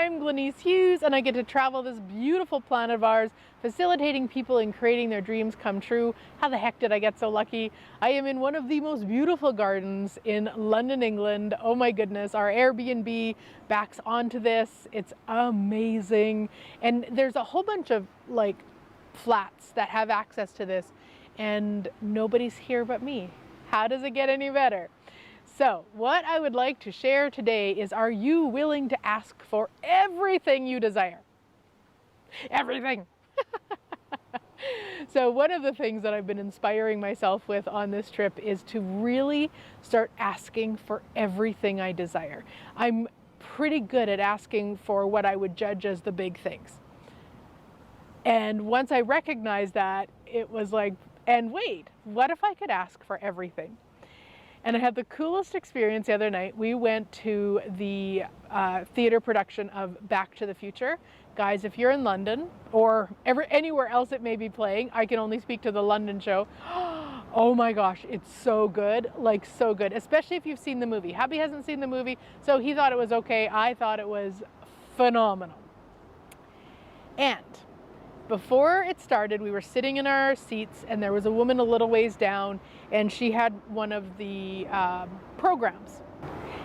I'm Glenyce Hughes, and I get to travel this beautiful planet of ours, facilitating people in creating their dreams come true. How the heck did I get so lucky? I am in one of the most beautiful gardens in London, England. Oh my goodness, our Airbnb backs onto this. It's amazing. And there's a whole bunch of like flats that have access to this, and nobody's here but me. How does it get any better? So what I would like to share today is, are you willing to ask for everything you desire? Everything. So one of the things that I've been inspiring myself with on this trip is to really start asking for everything I desire. I'm pretty good at asking for what I would judge as the big things. And once I recognized that, it was like, and wait, what if I could ask for everything? And I had the coolest experience the other night. We went to the theater production of Back to the Future. Guys, if you're in London or anywhere else it may be playing, I can only speak to the London show. Oh my gosh, it's so good, like so good, especially if you've seen the movie. Hubby hasn't seen the movie, so he thought it was okay. I thought it was phenomenal. And before it started, we were sitting in our seats, and there was a woman a little ways down, and she had one of the programs.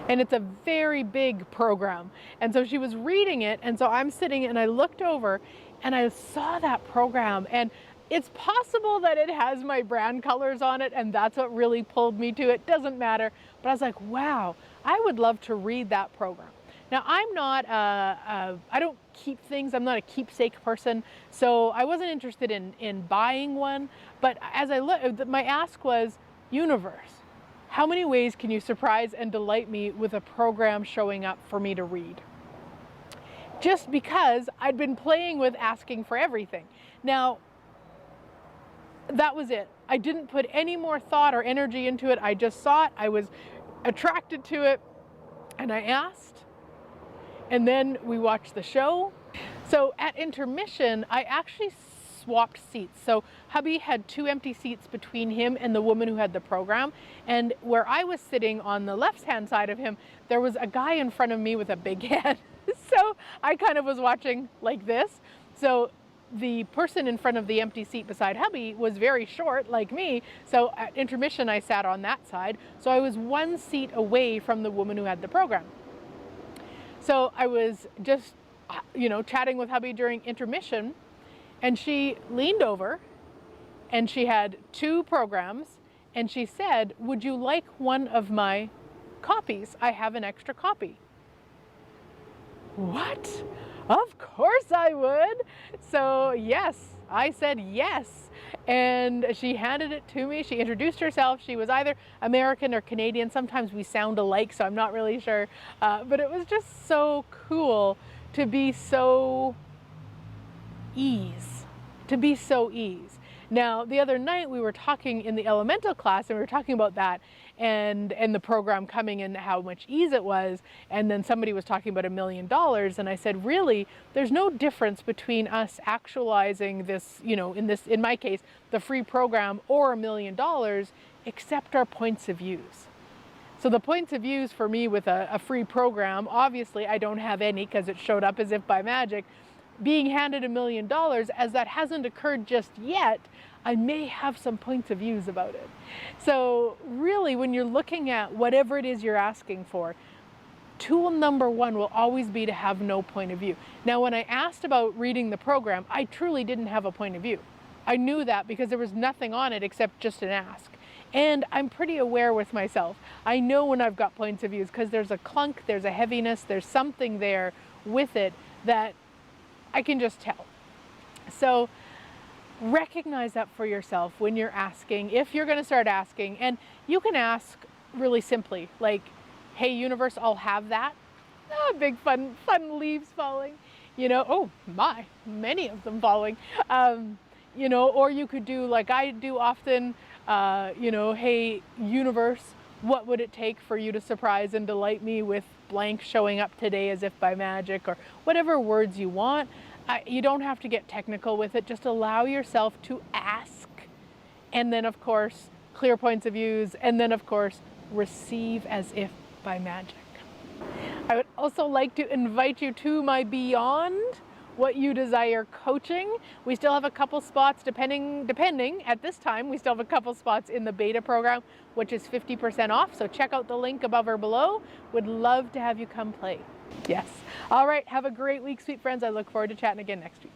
And it's a very big program. And so she was reading it, and so I'm sitting and I looked over and I saw that program, and it's possible that it has my brand colors on it, and that's what really pulled me to it. Doesn't matter. But I was like, wow, I would love to read that program. Now, I'm not, I don't keep things, I'm not a keepsake person, so I wasn't interested in buying one, but as I looked, my ask was, universe, how many ways can you surprise and delight me with a program showing up for me to read? Just because I'd been playing with asking for everything. Now, that was it. I didn't put any more thought or energy into it. I just saw it, I was attracted to it, and I asked. And then we watched the show. So at intermission, I actually swapped seats. So hubby had 2 empty seats between him and the woman who had the program. And where I was sitting on the left-hand side of him, there was a guy in front of me with a big head. So I kind of was watching like this. So the person in front of the empty seat beside hubby was very short, like me. So at intermission, I sat on that side. So I was 1 seat away from the woman who had the program. So I was just, chatting with hubby during intermission, and she leaned over and she had 2 programs, and she said, would you like one of my copies? I have an extra copy. What? Of course I would. So yes, I said yes. And she handed it to me. She introduced herself. She was either American or Canadian. Sometimes we sound alike, so I'm not really sure. But it was just so cool to be so ease. Now, the other night we were talking in the elemental class, and we were talking about that and the program coming and how much ease it was. And then somebody was talking about $1 million. And I said, really, there's no difference between us actualizing this, in my case, the free program or $1 million, except our points of views. So the points of views for me with a free program, obviously I don't have any because it showed up as if by magic. Being handed $1 million, as that hasn't occurred just yet, I may have some points of views about it. So really, when you're looking at whatever it is you're asking for, tool number 1 will always be to have no point of view. Now, when I asked about reading the program, I truly didn't have a point of view. I knew that because there was nothing on it except just an ask. And I'm pretty aware with myself. I know when I've got points of views because there's a clunk, there's a heaviness, there's something there with it that I can just tell. So recognize that for yourself when you're asking, if you're going to start asking. And you can ask really simply, like, hey universe, I'll have that. Big fun leaves falling, oh my, many of them falling. Or you could do like I do often, hey universe, what would it take for you to surprise and delight me with blank showing up today as if by magic, or whatever words you want. You don't have to get technical with it. Just allow yourself to ask. And then, of course, clear points of views. And then, of course, receive as if by magic. I would also like to invite you to my Beyond What You Desire coaching. We still have a couple spots, depending at this time, we still have a couple spots in the beta program, which is 50% off. So check out the link above or below. Would love to have you come play. Yes. All right. Have a great week, sweet friends. I look forward to chatting again next week.